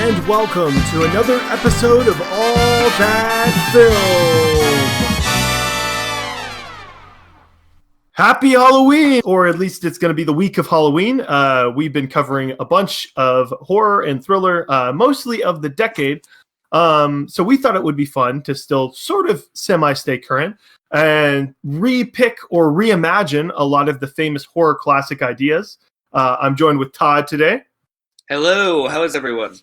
and welcome to another episode of All That Film. Happy Halloween! Or at least it's going to be the week of Halloween. We've been covering a bunch of horror and thriller, mostly of the decade. So we thought it would be fun to still sort of semi-stay current and re-pick or reimagine a lot of the famous horror classic ideas. I'm joined with Todd today. Hello, how is everyone?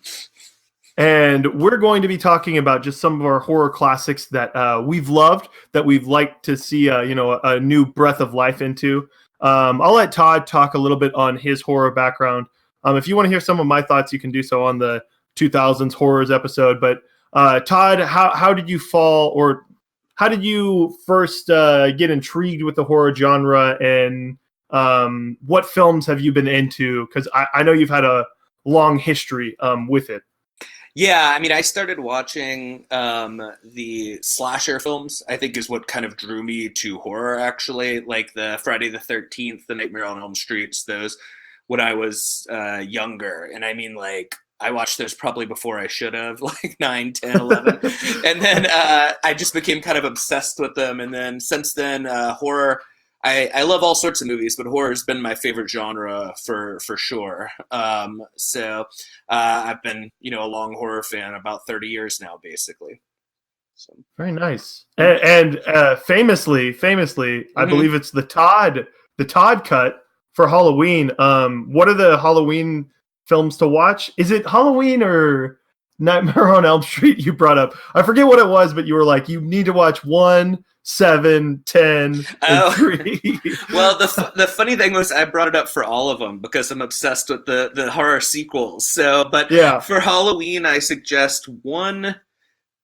And we're going to be talking about just some of our horror classics that we've loved, that we've liked to see, a new breath of life into. I'll let Todd talk a little bit on his horror background. If you want to hear some of my thoughts, you can do so on the 2000s horrors episode. But Todd, how did you fall, or how did you first get intrigued with the horror genre, and what films have you been into? Because I know you've had a long history with it. Yeah, I mean, I started watching the slasher films, I think is what kind of drew me to horror, actually, like the Friday the 13th, the Nightmare on Elm Streets, those when I was younger. And I mean, like, I watched those probably before I should have, like 9, 10, 11. And then I just became kind of obsessed with them. And then since then, horror... I love all sorts of movies, but horror has been my favorite genre for sure. So I've been, a long horror fan about 30 years now, basically. So. Very nice. And famously, I believe it's the Todd cut for Halloween. What are the Halloween films to watch? Is it Halloween or Nightmare on Elm Street you brought up? I forget what it was, but you were like, you need to watch 1, 7, 10, and 3. Well, the funny thing was I brought it up for all of them because I'm obsessed with the horror sequels. So, but yeah, for Halloween, I suggest 1,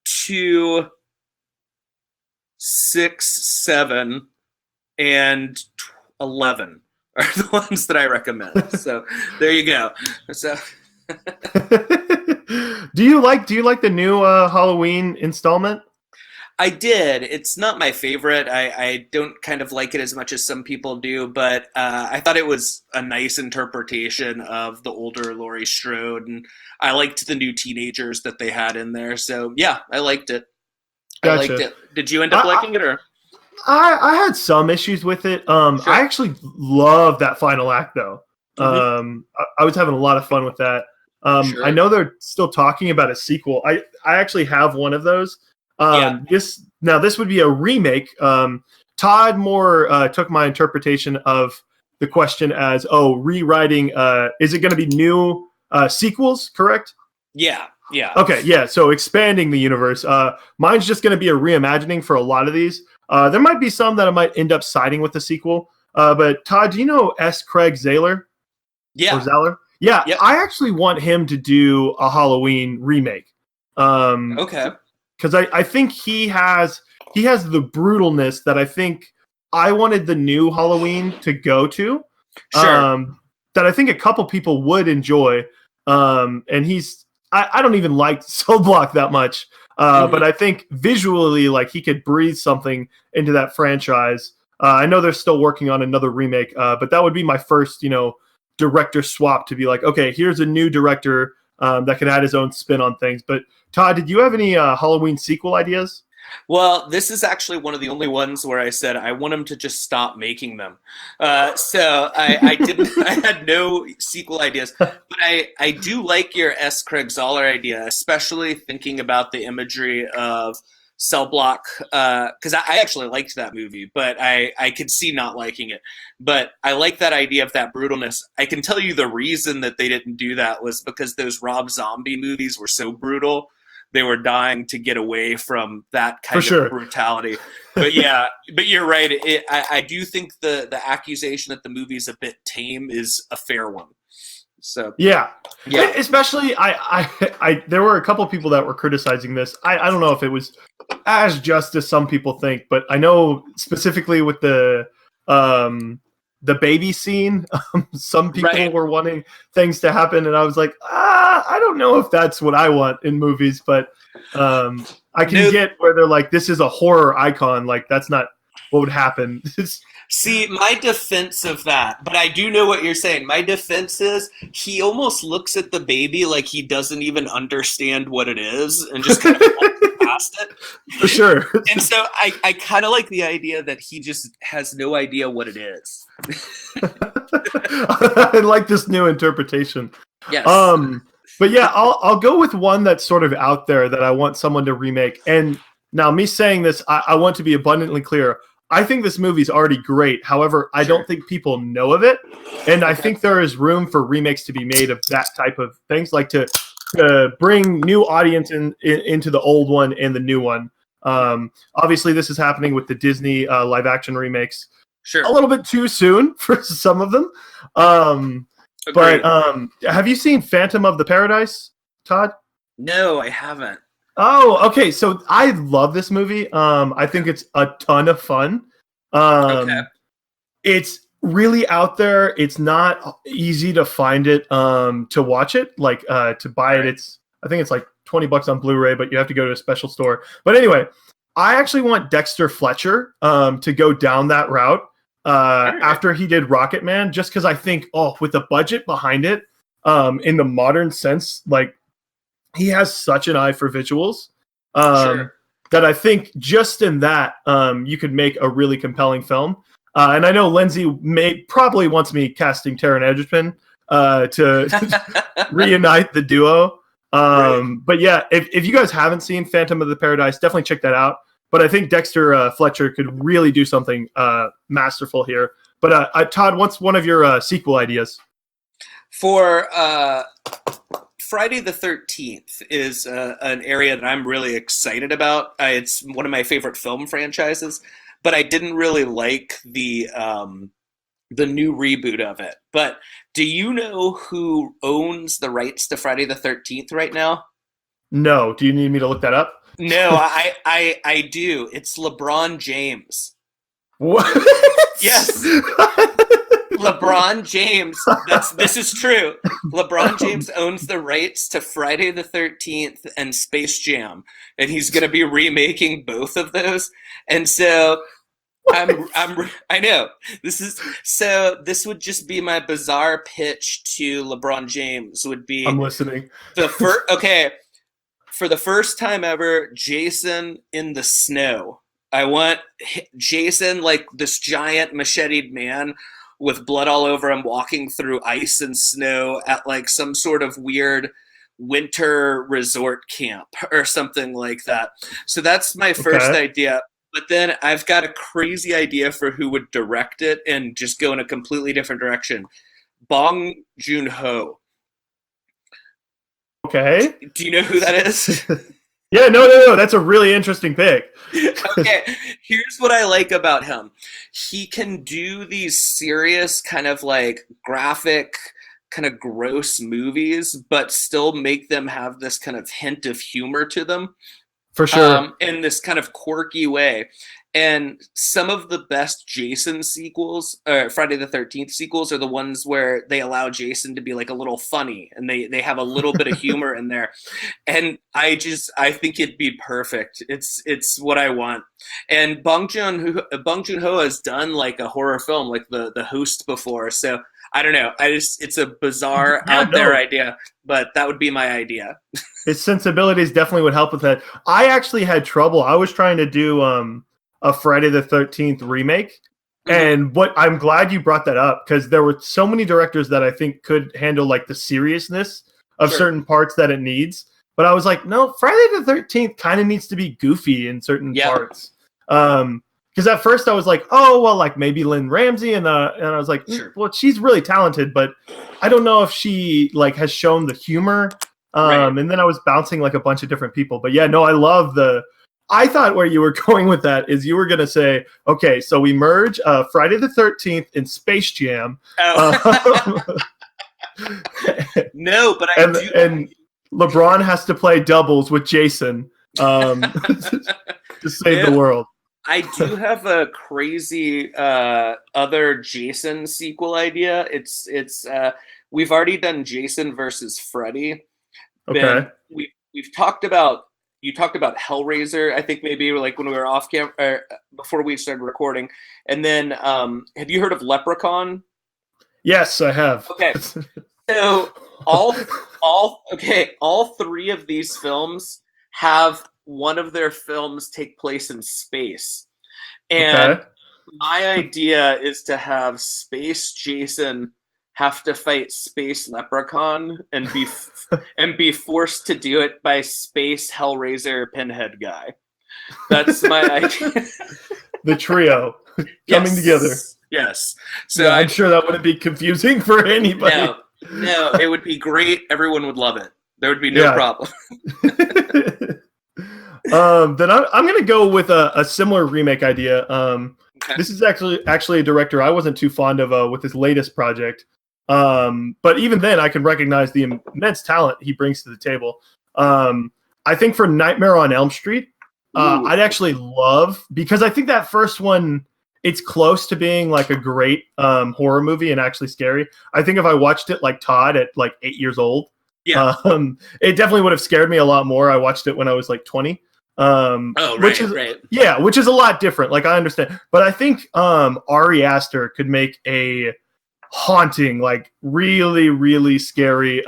2, 6, 7, and 11 are the ones that I recommend. So there you go. So. Do you like the new Halloween installment? I did. It's not my favorite. I don't kind of like it as much as some people do, but I thought it was a nice interpretation of the older Laurie Strode, and I liked the new teenagers that they had in there. So yeah, I liked it. Gotcha. I liked it. Did you end up liking it, or? I had some issues with it. Sure. I actually love that final act, though. Mm-hmm. I was having a lot of fun with that. Sure. I know they're still talking about a sequel. I actually have one of those. This would be a remake. Todd more took my interpretation of the question as, rewriting. Is it going to be new sequels? Correct? Yeah. Okay, yeah. So expanding the universe. Mine's just going to be a reimagining for a lot of these. There might be some that I might end up siding with the sequel. But Todd, do you know S. Craig Zahler? Yeah. Or Zahler? Yeah. Yep. I actually want him to do a Halloween remake. Okay. Because I think he has the brutalness that I think I wanted the new Halloween to go to. Sure. That I think a couple people would enjoy. And I don't even like Cell Block that much. But I think visually, like, he could breathe something into that franchise. I know they're still working on another remake, but that would be my first, director swap to be like, okay, here's a new director that can add his own spin on things. But Todd, did you have any Halloween sequel ideas? Well, this is actually one of the only ones where I said I want him to just stop making them. So I didn't. I had no sequel ideas, but I do like your S. Craig Zahler idea, especially thinking about the imagery of Cell Block, because I actually liked that movie, but I could see not liking it. But I like that idea of that brutalness. I can tell you the reason that they didn't do that was because those Rob Zombie movies were so brutal. They were dying to get away from that kind of brutality. But yeah, but you're right. I do think the accusation that the movie's a bit tame is a fair one. So yeah. Especially I there were a couple people that were criticizing this. I don't know if it was as just as some people think, but I know specifically with the baby scene, some people were wanting things to happen, and I was like, I don't know if that's what I want in movies, but I can get where they're like, this is a horror icon, like that's not what would happen. See, my defense of that, but I do know what you're saying. My defense is he almost looks at the baby like he doesn't even understand what it is and just kind of walks past it. For sure. And so I kind of like the idea that he just has no idea what it is. I like this new interpretation. Yes. But yeah, I'll go with one that's sort of out there that I want someone to remake. And now me saying this, I want to be abundantly clear. I think this movie's already great. However, I don't think people know of it. And I think there is room for remakes to be made of that type of things, like to bring new audience into the old one and the new one. Obviously, this is happening with the Disney live action remakes. Sure. A little bit too soon for some of them. But have you seen Phantom of the Paradise, Todd? No, I haven't. Oh, okay. So I love this movie. I think it's a ton of fun. It's really out there. It's not easy to find it, to watch it, like to buy it. I think it's like $20 on Blu-ray, but you have to go to a special store. But anyway, I actually want Dexter Fletcher to go down that route after he did Rocket Man, just because I think, with the budget behind it, in the modern sense, like, he has such an eye for visuals that I think just in that you could make a really compelling film. And I know Lindsay probably wants me casting Taron Egerton to reunite the duo. But yeah, if you guys haven't seen Phantom of the Paradise, definitely check that out. But I think Dexter Fletcher could really do something masterful here. But Todd, what's one of your sequel ideas? For Friday the 13th is an area that I'm really excited about. It's one of my favorite film franchises, but I didn't really like the new reboot of it. But do you know who owns the rights to Friday the 13th right now? No. Do you need me to look that up? No, I do. It's LeBron James. What? Yes. LeBron James, this is true. LeBron James owns the rights to Friday the 13th and Space Jam, and he's going to be remaking both of those. And so I know this would just be my bizarre pitch to LeBron James would be, I'm listening. For the first time ever, Jason in the snow. I want Jason, like this giant macheted man with blood all over him, walking through ice and snow at like some sort of weird winter resort camp or something like that. So that's my first idea. But then I've got a crazy idea for who would direct it and just go in a completely different direction. Bong Joon-ho. Okay. Do you know who that is? Yeah, no. That's a really interesting pick. Okay, here's what I like about him. He can do these serious kind of like graphic, kind of gross movies, but still make them have this kind of hint of humor to them. For sure. In this kind of quirky way. And some of the best Jason sequels, Friday the 13th sequels, are the ones where they allow Jason to be like a little funny and they have a little bit of humor in there. And I think it'd be perfect. It's what I want. And Bong Joon-ho has done like a horror film, like the Host before. So I don't know. It's a bizarre out there idea, but that would be my idea. His sensibilities definitely would help with that. I actually had trouble. I was trying to do a Friday the 13th remake. And I'm glad you brought that up, because there were so many directors that I think could handle like the seriousness of certain parts that it needs. But I was like, no, Friday the 13th kind of needs to be goofy in certain parts. Because at first I was like, oh, well, like maybe Lynn Ramsey. And I was like, well, she's really talented, but I don't know if she like has shown the humor. And then I was bouncing like a bunch of different people. But yeah, no, I love I thought where you were going with that is you were going to say, okay, so we merge Friday the 13th and Space Jam. No, but and LeBron has to play doubles with Jason to save the world. I do have a crazy other Jason sequel idea. It's we've already done Jason versus Freddy. Okay. We've talked about you talked about Hellraiser. I think maybe like when we were off camera or before we started recording. And then, have you heard of Leprechaun? Yes, I have. Okay, so all three of these films have one of their films take place in space, and Okay. my idea is to have Space Jason have to fight Space Leprechaun and be forced to do it by Space Hellraiser Pinhead guy. That's my idea. The trio coming together. Yes. So yeah, I'm sure that wouldn't be confusing for anybody. No, it would be great. Everyone would love it. There would be no problem. Then I'm going to go with a similar remake idea. Okay. This is actually a director I wasn't too fond of with his latest project. But even then, I can recognize the immense talent he brings to the table. I think for Nightmare on Elm Street, I'd actually love, because I think that first one, it's close to being like a great horror movie and actually scary. I think if I watched it like Todd at like 8 years old, it definitely would have scared me a lot more. I watched it when I was like 20. Which is a lot different. Like, I understand, but I think Ari Aster could make a haunting, like really, really scary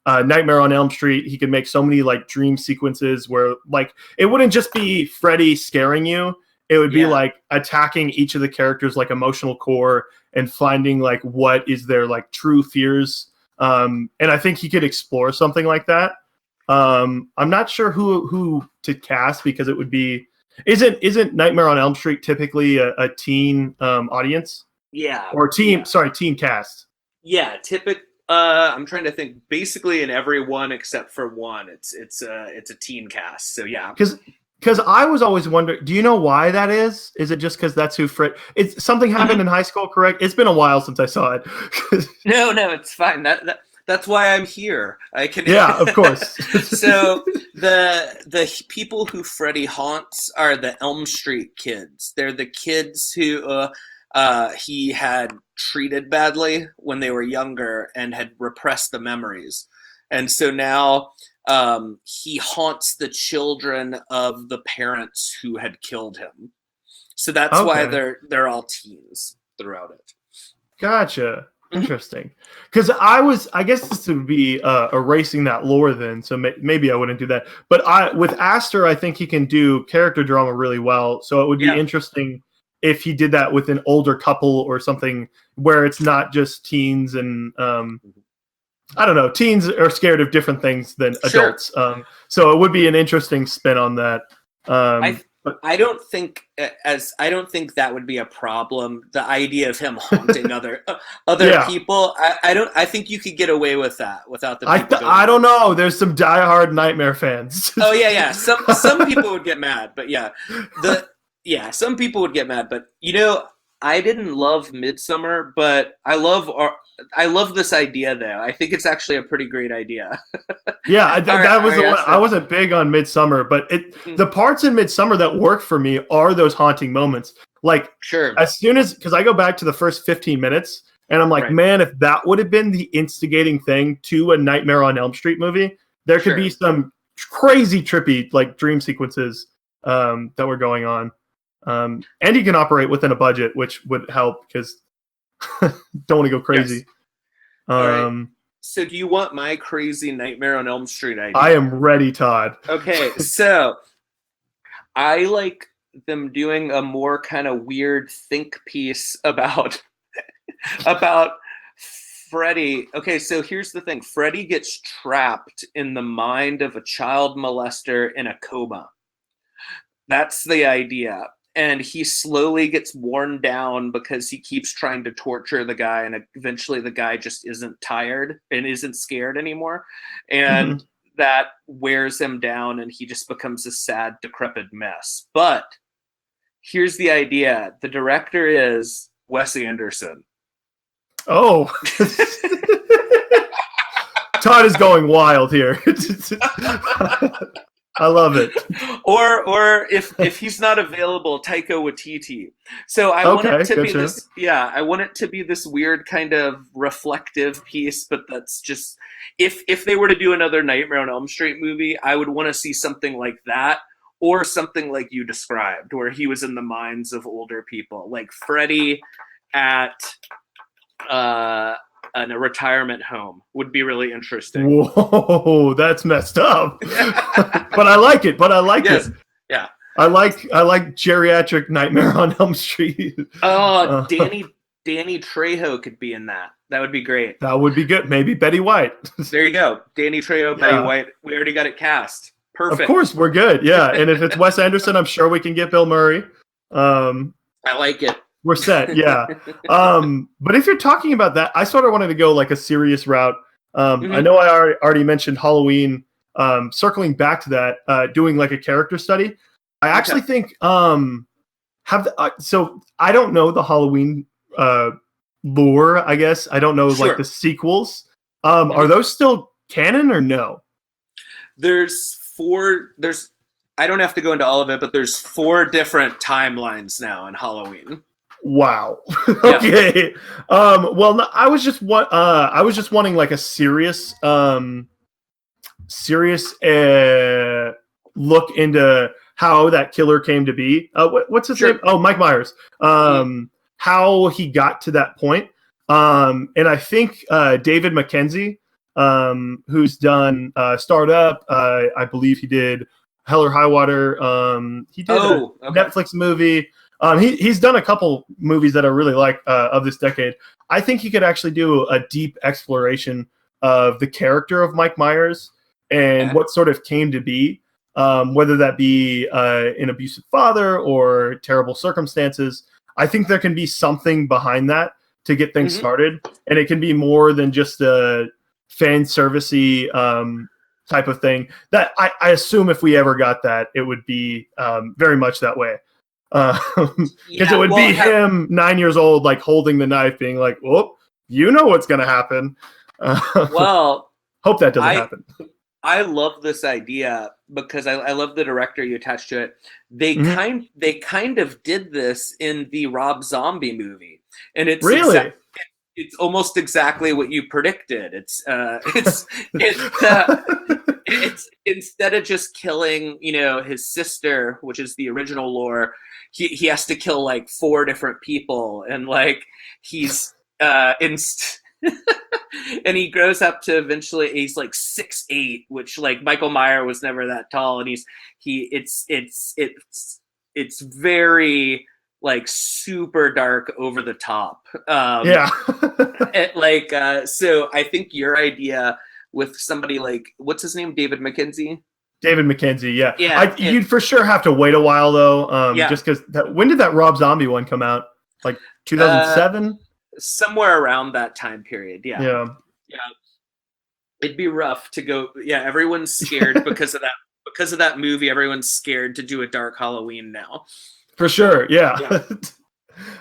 Nightmare on Elm Street. He could make so many like dream sequences where like it wouldn't just be Freddy scaring you. It would be like attacking each of the characters' like emotional core and finding like what is their like true fears. And I think he could explore something like that. I'm not sure who to cast, because it would be isn't Nightmare on Elm Street typically a teen audience? Yeah. Or teen cast. Yeah, I'm trying to think. Basically, in every one except for one, it's a teen cast. So yeah. Because I was always wondering, do you know why that is? Is it just because that's who it's something happened in high school, correct? It's been a while since I saw it. No, it's fine. That's why I'm here. I can. Yeah, of course. So the people who Freddy haunts are the Elm Street kids. They're the kids who he had treated badly when they were younger and had repressed the memories, and so now he haunts the children of the parents who had killed him. So that's why they're all teens throughout it. Gotcha. Interesting. Because I guess this would be erasing that lore then, so maybe I wouldn't do that. But with Aster, I think he can do character drama really well. So it would be interesting if he did that with an older couple or something where it's not just teens and I don't know. Teens are scared of different things than adults. So it would be an interesting spin on that. I don't think that would be a problem. The idea of him haunting other people, I think you could get away with that without the. I don't know. There's some diehard Nightmare fans. Oh yeah. Some people would get mad, but some people would get mad. But I didn't love Midsummer, but I love this idea though. I think it's actually a pretty great idea. Yeah, I wasn't big on Midsummer, but the parts in Midsummer that work for me are those haunting moments. Like, as soon as, because I go back to the first 15 minutes and I'm like, man, if that would have been the instigating thing to a Nightmare on Elm Street movie, there could be some crazy trippy like dream sequences that were going on. And he can operate within a budget, which would help because don't want to go crazy. Yes. All right. So do you want my crazy Nightmare on Elm Street idea? I am ready, Todd. Okay, so I like them doing a more kind of weird think piece about Freddy. Okay, so here's the thing. Freddy gets trapped in the mind of a child molester in a coma. That's the idea. And he slowly gets worn down because he keeps trying to torture the guy, and eventually the guy just isn't tired and isn't scared anymore. And that wears him down, and he just becomes a sad, decrepit mess. But here's the idea. The director is Wes Anderson. Oh. Todd is going wild here. I love it. Or if he's not available, Taika Waititi. So I want it to be this. Yeah, I want it to be this weird kind of reflective piece, but that's just if they were to do another Nightmare on Elm Street movie, I would want to see something like that. Or something like you described, where he was in the minds of older people, like Freddy at a retirement home would be really interesting. Whoa, that's messed up. But I like it. It. Yeah. I like geriatric Nightmare on Elm Street. Oh, Danny Trejo could be in that. That would be great. That would be good. Maybe Betty White. There you go. Danny Trejo, Betty White. We already got it cast. Perfect. Of course, we're good. Yeah, and if it's Wes Anderson, I'm sure we can get Bill Murray. I like it. We're set. Yeah. But if you're talking about that, I sort of wanted to go like a serious route. I know I already mentioned Halloween. Circling back to that, doing like a character study. I actually think so I don't know the Halloween lore. I guess I don't know like the sequels. Are those still canon or no? I don't have to go into all of it, but there's 4 different timelines now in Halloween. Wow. Okay. Well, no, I was just wanting like a serious look into how that killer came to be. What's his name? Oh, Mike Myers. How he got to that point. And I think David Mackenzie, who's done Startup. I believe he did Hell or High Water. He did a Netflix movie. He's done a couple movies that I really like of this decade. I think he could actually do a deep exploration of the character of Mike Myers and what sort of came to be, whether that be an abusive father or terrible circumstances. I think there can be something behind that to get things started, and it can be more than just a fan servicey type of thing. That I assume if we ever got that, it would be very much that way. Because it would be him 9 years old, like holding the knife, being like, "Whoop, you know what's going to happen." Well, hope that doesn't happen. I love this idea because I love the director you attached to it. They kind of did this in the Rob Zombie movie, and it's really. It's almost exactly what you predicted. It's instead of just killing, his sister, which is the original lore, he has to kill like 4 different people, and like he's and he grows up to eventually he's like 6'8", which like Michael Myers was never that tall, and it's very like super dark, over the top. So I think your idea with somebody like, what's his name, David Mackenzie? David Mackenzie, yeah. You'd for sure have to wait a while though, just because. When did that Rob Zombie one come out? Like 2007, somewhere around that time period. Yeah. It'd be rough to go. Yeah, everyone's scared because of that. Because of that movie, everyone's scared to do a dark Halloween now. For sure, yeah.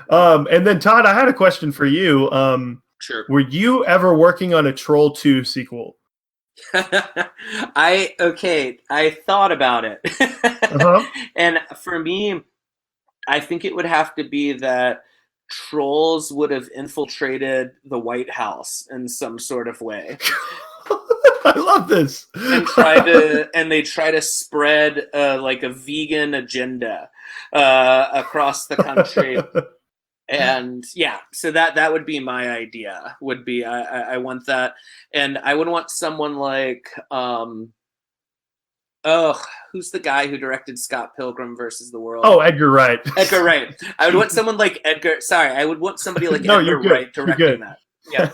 And then Todd, I had a question for you. Sure. Were you ever working on a Troll 2 sequel? I thought about it. And for me, I think it would have to be that trolls would have infiltrated the White House in some sort of way. I love this. And they try to spread like a vegan agenda across the country. And so that would be my idea. Would be I want that, and I would want someone like who's the guy who directed Scott Pilgrim versus the World? Oh, Edgar Wright. Edgar Wright. I would want someone like Edgar. Sorry, I would want somebody like Edgar Wright directing that. Yeah.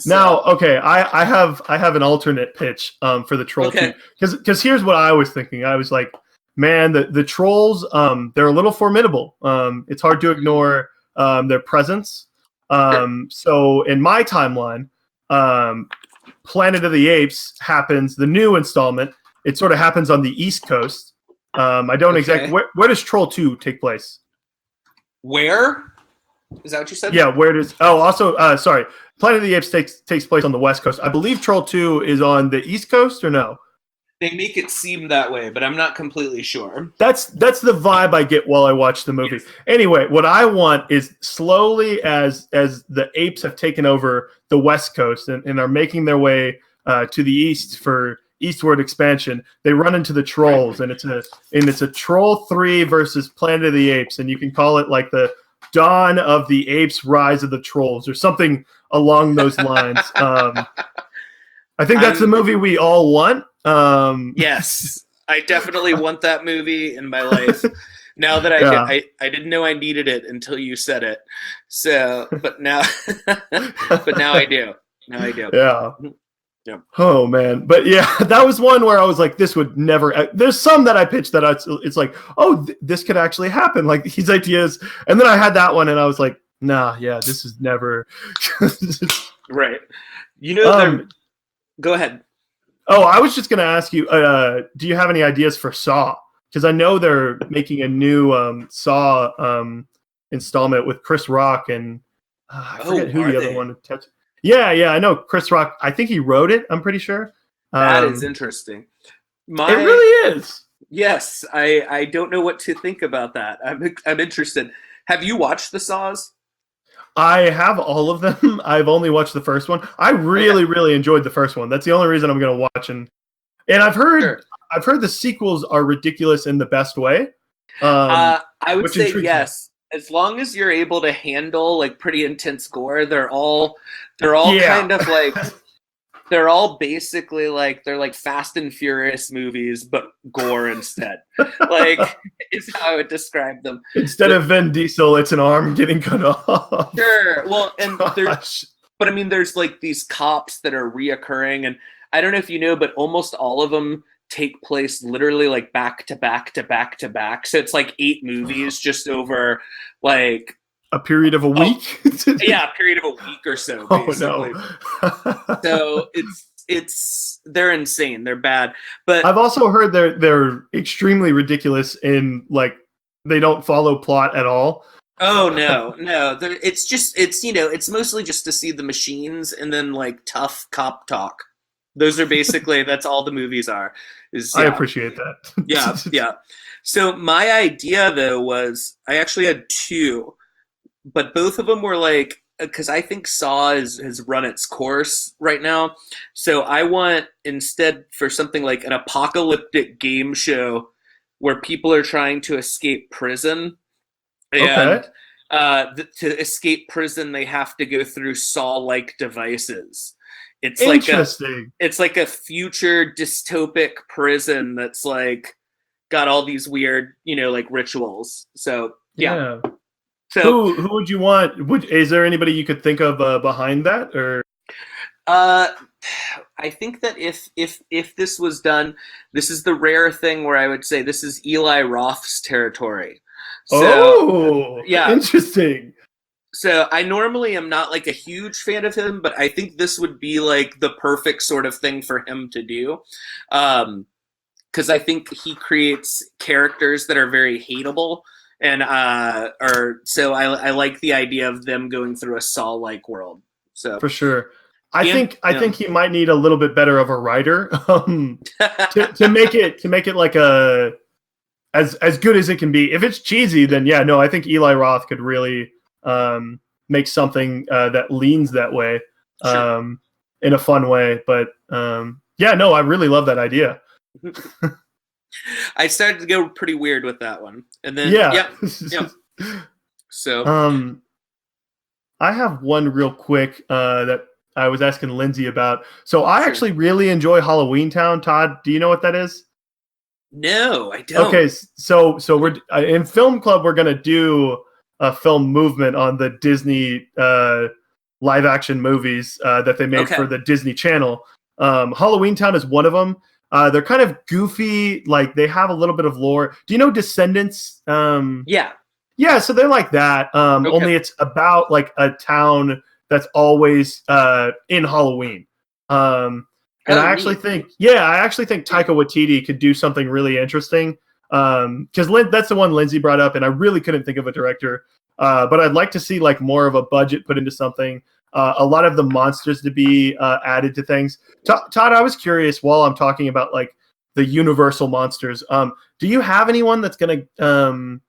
Now, okay, I have an alternate pitch for the Troll 2, because here's what I was thinking. I was like, man, the trolls, they're a little formidable. It's hard to ignore their presence. So in my timeline, Planet of the Apes happens, the new installment. It sort of happens on the East Coast. I don't exactly where does Troll 2 take place? Where? Is that what you said? Yeah, where does? Oh, also, sorry, Planet of the Apes takes place on the West Coast. I believe Troll 2 is on the East Coast, or no? They make it seem that way, but I'm not completely sure. That's the vibe I get while I watch the movie. Yes. Anyway, what I want is slowly as the apes have taken over the West Coast and are making their way to the east for eastward expansion, they run into the trolls, and it's a Troll 3 versus Planet of the Apes, and you can call it like the Dawn of the Apes, Rise of the Trolls, or something along those lines. I think that's the movie we all want. Yes, I definitely want that movie in my life. Now that I didn't know I needed it until you said it. So, but now I do. Now I do. Yeah. Yeah. Oh man, but yeah, that was one where I was like, this would never. There's some that I pitched that it's like, oh, this could actually happen, like these ideas, and then I had that one, and I was like, nah, yeah, this is never. Right. You know, go ahead. Oh, I was just gonna ask you, do you have any ideas for Saw? Because I know they're making a new Saw installment with Chris Rock and I forget who the other one. Yeah, I know Chris Rock. I think he wrote it. I'm pretty sure. That is interesting. It really is. Yes, I don't know what to think about that. I'm interested. Have you watched the Saws? I have all of them. I've only watched the first one. I really enjoyed the first one. That's the only reason I'm going to watch. And I've heard the sequels are ridiculous in the best way. I would say yes. As long as you're able to handle like pretty intense gore, they're all kind of like they're all basically like they're like Fast and Furious movies, but gore instead. Like is how I would describe them. Instead of Vin Diesel, it's an arm getting cut off. Sure. Well, and but I mean, there's like these cops that are reoccurring, and I don't know if you know, but almost all of them take place literally like back to back to back to back. So it's like 8 movies just over like a period of a week. A period of a week or so. Basically. Oh no. So it's they're insane. They're bad. But I've also heard they're extremely ridiculous in like they don't follow plot at all. Oh no. It's mostly just to see the machines and then like tough cop talk. Those are basically that's all the movies are. I appreciate that. Yeah. So my idea though was I actually had 2, but both of them were like because I think Saw has run its course right now. So I want instead for something like an apocalyptic game show where people are trying to escape prison. And to escape prison, they have to go through Saw-like devices. It's interesting. It's like a future dystopic prison that's like got all these weird, like rituals. So yeah. So who would you want? Is there anybody you could think of behind that, or? I think that if this was done, this is the rare thing where I would say this is Eli Roth's territory. So, interesting. So I normally am not like a huge fan of him, but I think this would be like the perfect sort of thing for him to do. Because I think he creates characters that are very hateable. And so I like the idea of them going through a Saw-like world. So for sure. I think he might need a little bit better of a writer to make it like a as good as it can be. If it's cheesy, then I think Eli Roth could really make something that leans that way in a fun way. But I really love that idea. I started to go pretty weird with that one, and then So I have one real quick that I was asking Lindsay about. So I actually really enjoy Halloween Town. Todd, do you know what that is? No, I don't. Okay, so we're in Film Club. We're gonna do a film movement on the Disney live action movies that they made for the Disney Channel. Halloween Town is one of them. They're kind of goofy, like they have a little bit of lore. Do you know Descendants? Yeah, so they're like that. Only it's about like a town that's always in Halloween. And I actually think Taika Waititi could do something really interesting. Because that's the one Lindsay brought up, and I really couldn't think of a director. But I'd like to see like more of a budget put into something. A lot of the monsters to be added to things. Todd, I was curious while I'm talking about like the Universal monsters. Do you have anyone that's going to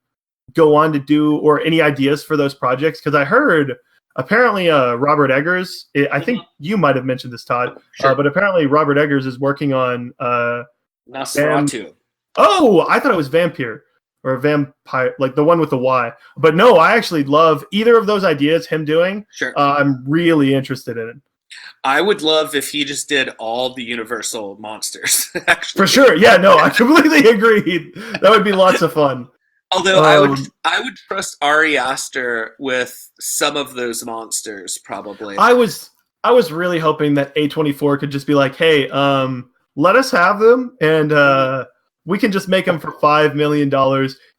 go on to do, or any ideas for those projects? Because I heard apparently Robert Eggers, I think you might have mentioned this, Todd, Sure. but apparently Robert Eggers is working on Nosferatu. Oh, I thought it was Vampire or Vampire, like the one with the Y. But no, I actually love either of those ideas him doing. Sure. I'm really interested in it. I would love if he just did all the Universal monsters. Actually. For sure. Yeah, no, I completely agree. That would be lots of fun. Although I would trust Ari Aster with some of those monsters, probably. I was really hoping that A24 could just be like, hey, let us have them, and we can just make them for $5 million.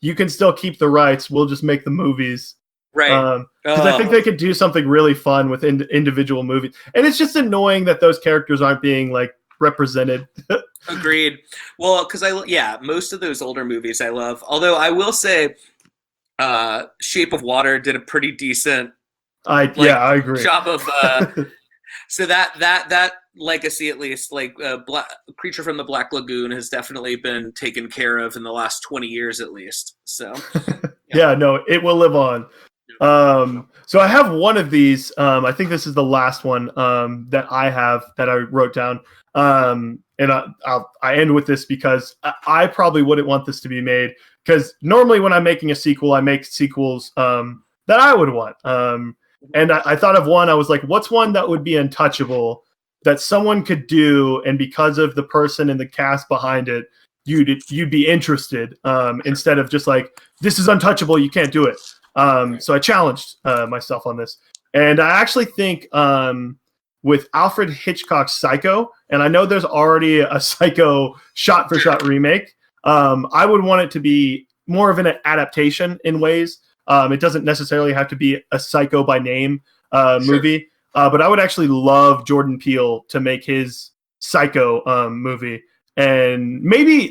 You can still keep the rights. We'll just make the movies. Right. Because I think they could do something really fun with individual movies. And it's just annoying that those characters aren't being like represented. Agreed. Well, because most of those older movies I love. Although I will say, Shape of Water did a pretty decent. I agree. Job of. So that legacy, at least, like Creature from the Black Lagoon, has definitely been taken care of in the last 20 years, at least. So. Yeah, no, it will live on. So I have one of these. I think this is the last one that I have that I wrote down. And I end with this because I probably wouldn't want this to be made, because normally when I'm making a sequel, I make sequels that I would want. And I thought of one. I was like, what's one that would be untouchable that someone could do, and because of the person and the cast behind it, you'd be interested, instead of just like, this is untouchable, you can't do it. So I challenged myself on this, and I actually think with Alfred Hitchcock's Psycho, and I know there's already a Psycho shot-for-shot remake, I would want it to be more of an adaptation in ways. It doesn't necessarily have to be a Psycho by name movie, but I would actually love Jordan Peele to make his Psycho movie. And maybe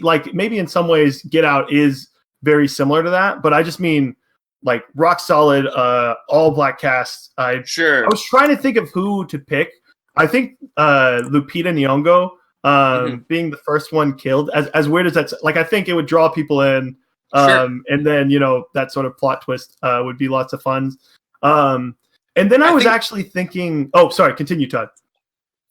in some ways Get Out is very similar to that, but I just mean like rock solid, all black cast. I was trying to think of who to pick. I think Lupita Nyong'o being the first one killed, as weird as that's, like, I think it would draw people in, and then that sort of plot twist would be lots of fun. And then I was actually thinking. Oh, sorry, continue, Todd.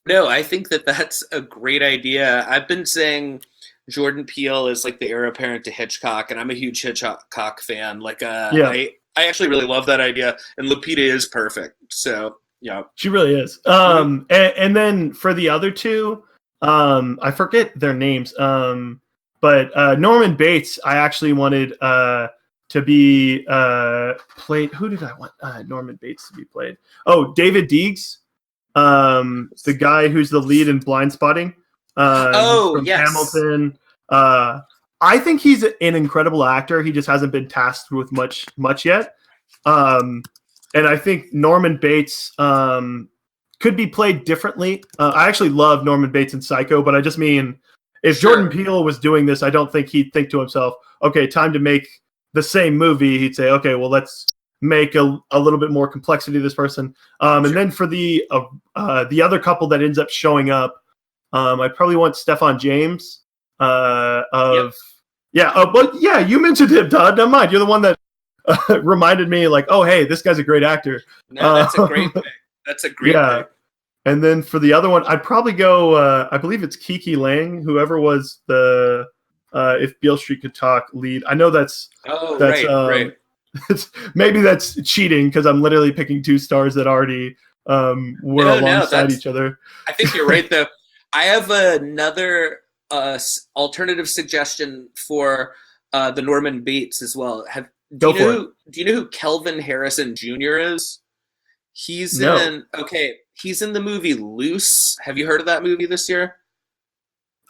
No, I think that's a great idea. I've been saying Jordan Peele is like the heir apparent to Hitchcock, and I'm a huge Hitchcock fan. Like, I actually really love that idea, and Lupita is perfect. So, yeah, she really is. And then for the other two, I forget their names. But Norman Bates, I actually wanted to be played. Who did I want Norman Bates to be played? Oh, David Deegs. The guy who's the lead in Blind Spotting. From Hamilton. I think he's an incredible actor. He just hasn't been tasked with much yet. And I think Norman Bates could be played differently. I actually love Norman Bates in Psycho, but I just mean, if Jordan Peele was doing this, I don't think he'd think to himself, okay, time to make the same movie. He'd say, okay, well, let's make a little bit more complexity to this person. And then for the other couple that ends up showing up, I probably want Stefan James. You mentioned him, Todd. Never mind. You're the one that reminded me, like, oh, hey, this guy's a great actor. No, that's a great pick. That's a great pick. And then for the other one, I'd probably go, I believe it's Kiki Lang, whoever was the If Beale Street Could Talk lead. I know that's right. Maybe that's cheating, because I'm literally picking two stars that already were alongside each other. I think you're right, though. I have another alternative suggestion for the Norman Bates as well. Do you know who Kelvin Harrison Jr. is? He's in the movie Loose. Have you heard of that movie this year?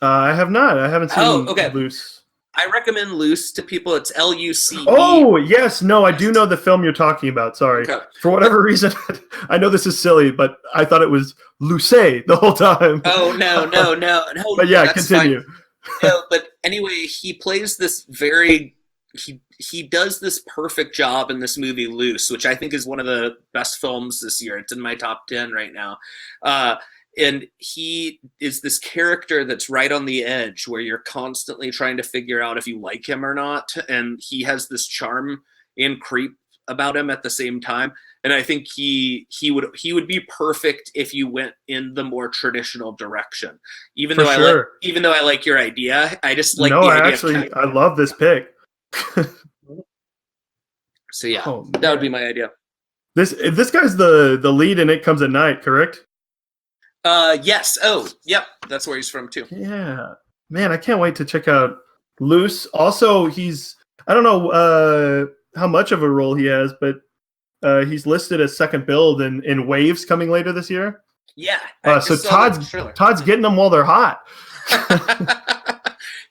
I have not. I haven't seen Loose. I recommend Loose to people. It's Luce. Oh, yes. No, I do know the film you're talking about. Sorry. Okay. For whatever reason, I know this is silly, but I thought it was Luce the whole time. Oh, no. But yeah, continue. No, but anyway, he plays this he does this perfect job in this movie Loose, which I think is one of the best films this year. It's in my top 10 right now. and he is this character that's right on the edge where you're constantly trying to figure out if you like him or not, and he has this charm and creep about him at the same time. And I think he would be perfect if you went in the more traditional direction. Even though I like your idea, I just like the idea. I love this pick. So yeah, that would be my idea. This guy's the lead and It Comes at Night, correct? Yes. Oh, yep. That's where he's from too. Yeah, man, I can't wait to check out Loose. Also, I don't know how much of a role he has, but he's listed as second build in Waves coming later this year. Yeah. So Todd's getting them while they're hot.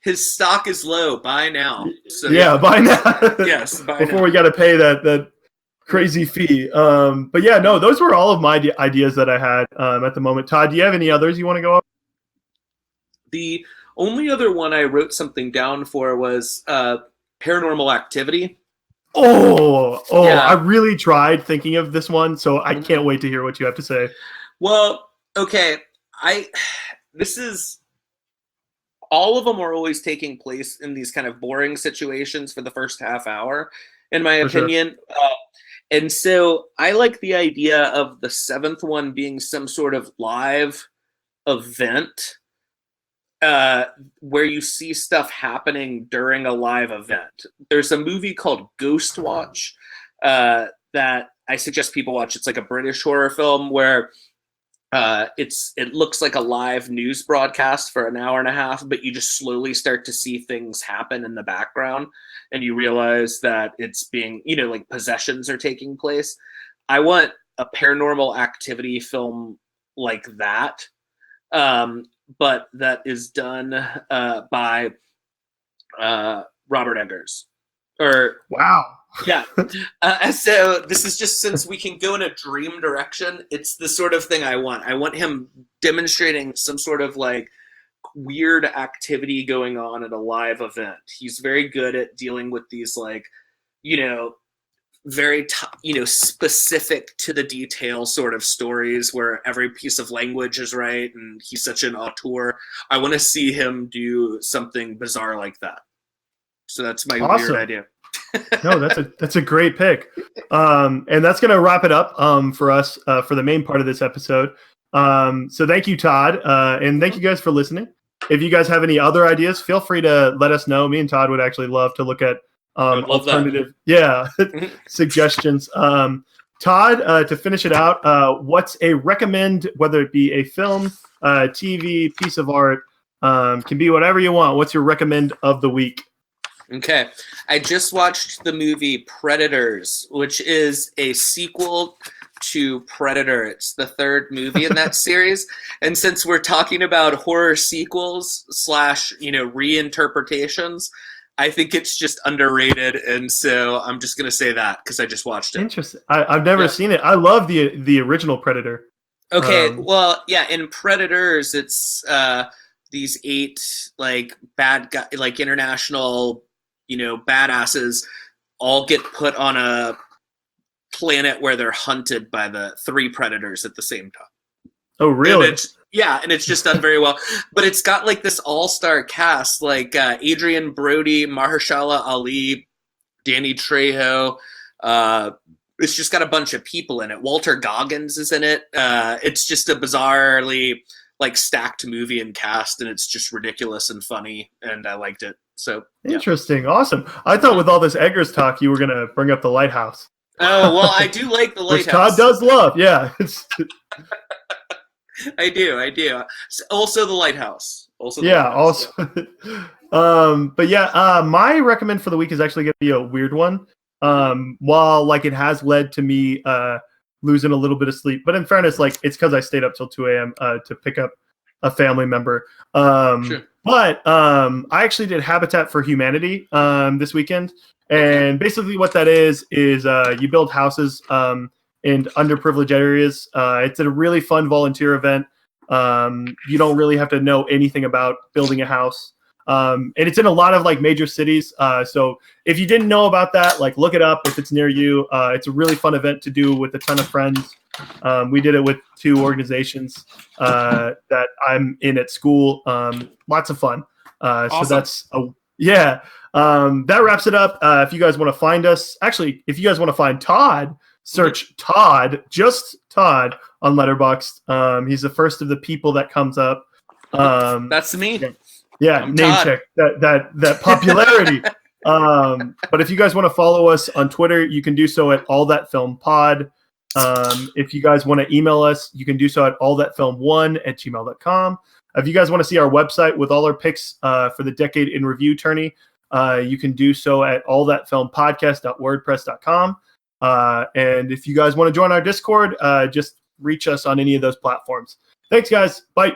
His stock is low. Buy now. So, buy now. Yes, before we got to pay that crazy fee. But yeah, no, those were all of my ideas that I had at the moment. Todd, do you have any others you want to go up? The only other one I wrote something down for was Paranormal Activity. Yeah. I really tried thinking of this one, so I can't wait to hear what you have to say. Well, okay. All of them are always taking place in these kind of boring situations for the first half hour, in my opinion. Sure. And so I like the idea of the seventh one being some sort of live event where you see stuff happening during a live event. There's a movie called Ghost Watch that I suggest people watch. It's like a British horror film where it looks like a live news broadcast for an hour and a half, but you just slowly start to see things happen in the background, and you realize that it's being, like possessions are taking place. I want a Paranormal Activity film like that, but that is done by Robert Eggers. Wow. Yeah. So this is just, since we can go in a dream direction, it's the sort of thing I want. I want him demonstrating some sort of like weird activity going on at a live event. He's very good at dealing with these like, very specific to the detail sort of stories where every piece of language is right, and he's such an auteur. I want to see him do something bizarre like that. So that's my weird idea. No, that's a great pick. And that's going to wrap it up for us for the main part of this episode. So thank you, Todd. And thank you guys for listening. If you guys have any other ideas, feel free to let us know. Me and Todd would actually love to look at alternative suggestions. Todd, to finish it out, what's a recommend, whether it be a film, TV, piece of art, can be whatever you want. What's your recommend of the week? Okay. I just watched the movie Predators, which is a sequel to Predator. It's the third movie in that series. And since we're talking about horror sequels / reinterpretations, I think it's just underrated. And so I'm just going to say that because I just watched it. Interesting. I've never seen it. I love the original Predator. Okay. Well, yeah. In Predators, it's these 8 like bad guy, like international badasses all get put on a planet where they're hunted by the 3 predators at the same time. Oh, really? And it's just done very well. But it's got like this all-star cast, like Adrian Brody, Mahershala Ali, Danny Trejo. It's just got a bunch of people in it. Walter Goggins is in it. It's just a bizarrely like stacked movie and cast, and it's just ridiculous and funny, and I liked it. So interesting. Awesome. I thought with all this Eggers talk you were going to bring up The Lighthouse. Oh, well, I do like The Lighthouse. Which Todd does love. Yeah. I do. Also The Lighthouse. Also but yeah, my recommend for the week is actually going to be a weird one. While like it has led to me losing a little bit of sleep, but in fairness, like it's because I stayed up till 2 a.m. To pick up a family member. Sure. But I actually did Habitat for Humanity this weekend. And basically what that is you build houses in underprivileged areas. It's a really fun volunteer event. You don't really have to know anything about building a house. And it's in a lot of like major cities. So if you didn't know about that, like look it up if it's near you. It's a really fun event to do with a ton of friends. We did it with 2 organizations that I'm in at school. Lots of fun. Awesome. So that's that wraps it up. If you guys want to find us, actually, if you guys want to find Todd, search Todd, just Todd on Letterboxd. He's the first of the people that comes up. That's me. Yeah, I'm name Todd. check that popularity. But if you guys want to follow us on Twitter, you can do so at allthatfilmpod. If you guys want to email us, you can do so at allthatfilm1@gmail.com. If you guys want to see our website with all our picks for the Decade in Review tourney, you can do so at allthatfilmpodcast.wordpress.com. And if you guys want to join our Discord, just reach us on any of those platforms. Thanks, guys. Bye.